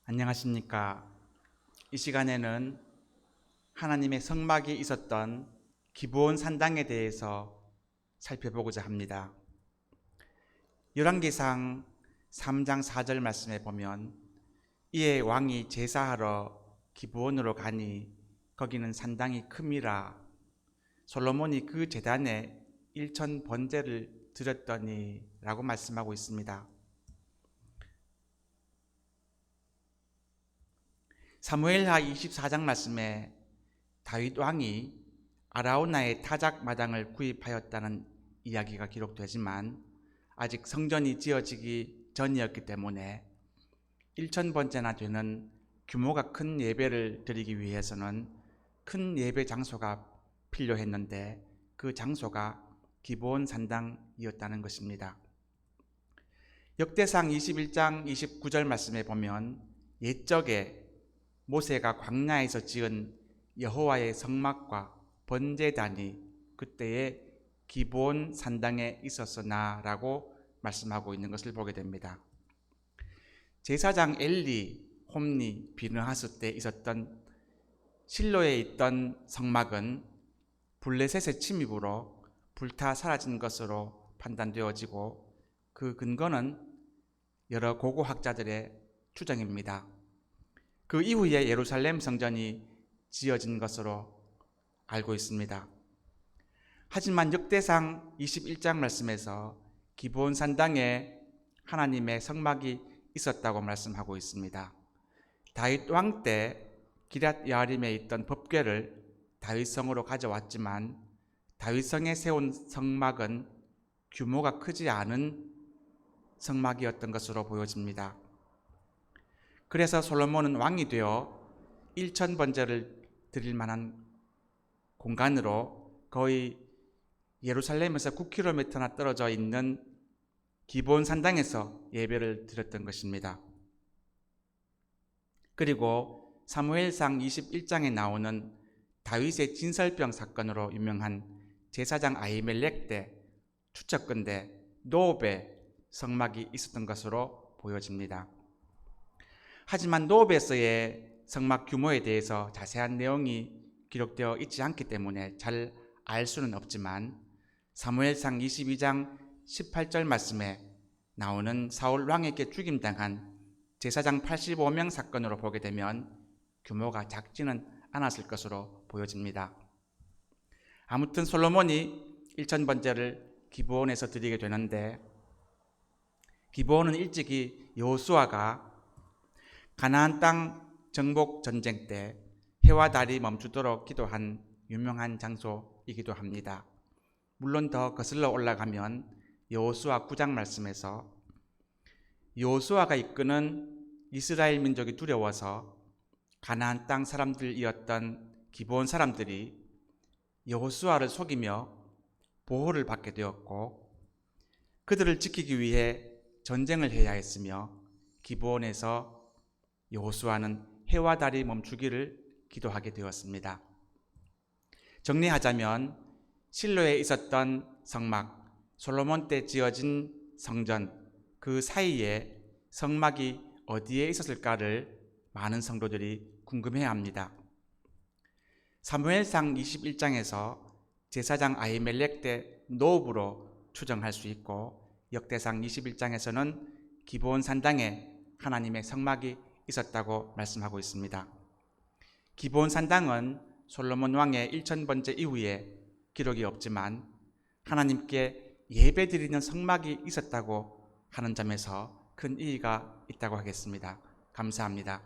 안녕하십니까. 이 시간에는 하나님의 성막이 있었던 기브온 산당에 대해서 살펴보고자 합니다. 열왕기상 3장 4절 말씀에 보면 이에 왕이 제사하러 기브온으로 가니 거기는 산당이 큼이라 솔로몬이 그 제단에 1천 번제를 드렸더니 라고 말씀하고 있습니다. 사무엘하 24장 말씀에 다윗 왕이 아라우나의 타작 마당을 구입하였다는 이야기가 기록되지만 아직 성전이 지어지기 전이었기 때문에 1,000번째나 되는 규모가 큰 예배를 드리기 위해서는 큰 예배 장소가 필요했는데 그 장소가 기브온 산당이었다는 것입니다. 역대상 21장 29절 말씀에 보면 옛적에 모세가 광야에서 지은 여호와의 성막과 번제단이 그때의 기브온 산당에 있었으나라고 말씀하고 있는 것을 보게 됩니다. 제사장 엘리, 홈리, 비느하스 때 있었던 실로에 있던 성막은 블레셋의 침입으로 불타 사라진 것으로 판단되어지고 그 근거는 여러 고고학자들의 추정입니다. 그 이후에 예루살렘 성전이 지어진 것으로 알고 있습니다. 하지만 역대상 21장 말씀에서 기브온 산당에 하나님의 성막이 있었다고 말씀하고 있습니다. 다윗 왕 때 기럇 여아림에 있던 법궤를 다윗성으로 가져왔지만 다윗성에 세운 성막은 규모가 크지 않은 성막이었던 것으로 보여집니다. 그래서 솔로몬은 왕이 되어 1,000번제를 드릴 만한 공간으로 거의 예루살렘에서 9km나 떨어져 있는 기브온 산당에서 예배를 드렸던 것입니다. 그리고 사무엘상 21장에 나오는 다윗의 진설병 사건으로 유명한 제사장 아히멜렉 때 추측컨대 노업에 성막이 있었던 것으로 보여집니다. 하지만 노업에서의 성막 규모에 대해서 자세한 내용이 기록되어 있지 않기 때문에 잘 알 수는 없지만 사무엘상 22장 18절 말씀에 나오는 사울 왕에게 죽임당한 제사장 85명 사건으로 보게 되면 규모가 작지는 않았을 것으로 보여집니다. 아무튼 솔로몬이 1,000번제를 기브온에서 드리게 되는데 기브온은 일찍이 여호수아가 가나안 땅 정복 전쟁 때 해와 달이 멈추도록 기도한 유명한 장소이기도 합니다. 물론 더 거슬러 올라가면 여호수아 9장 말씀에서 여호수아가 이끄는 이스라엘 민족이 두려워서 가나안 땅 사람들이었던 기브온 사람들이 여호수아를 속이며 보호를 받게 되었고 그들을 지키기 위해 전쟁을 해야 했으며 기브온에서 여호수아는 해와 달이 멈추기를 기도하게 되었습니다. 정리하자면 실로에 있었던 성막, 솔로몬 때 지어진 성전, 그 사이에 성막이 어디에 있었을까를 많은 성도들이 궁금해합니다. 사무엘상 21장에서 제사장 아히멜렉 때 노업으로 추정할 수 있고 역대상 21장에서는 기브온 산당에 하나님의 성막이 있었다고 말씀하고 있습니다. 기브온 산당은 솔로몬 왕의 1,000번째 이후에 기록이 없지만 하나님께 예배드리는 성막이 있었다고 하는 점에서 큰 의의가 있다고 하겠습니다. 감사합니다.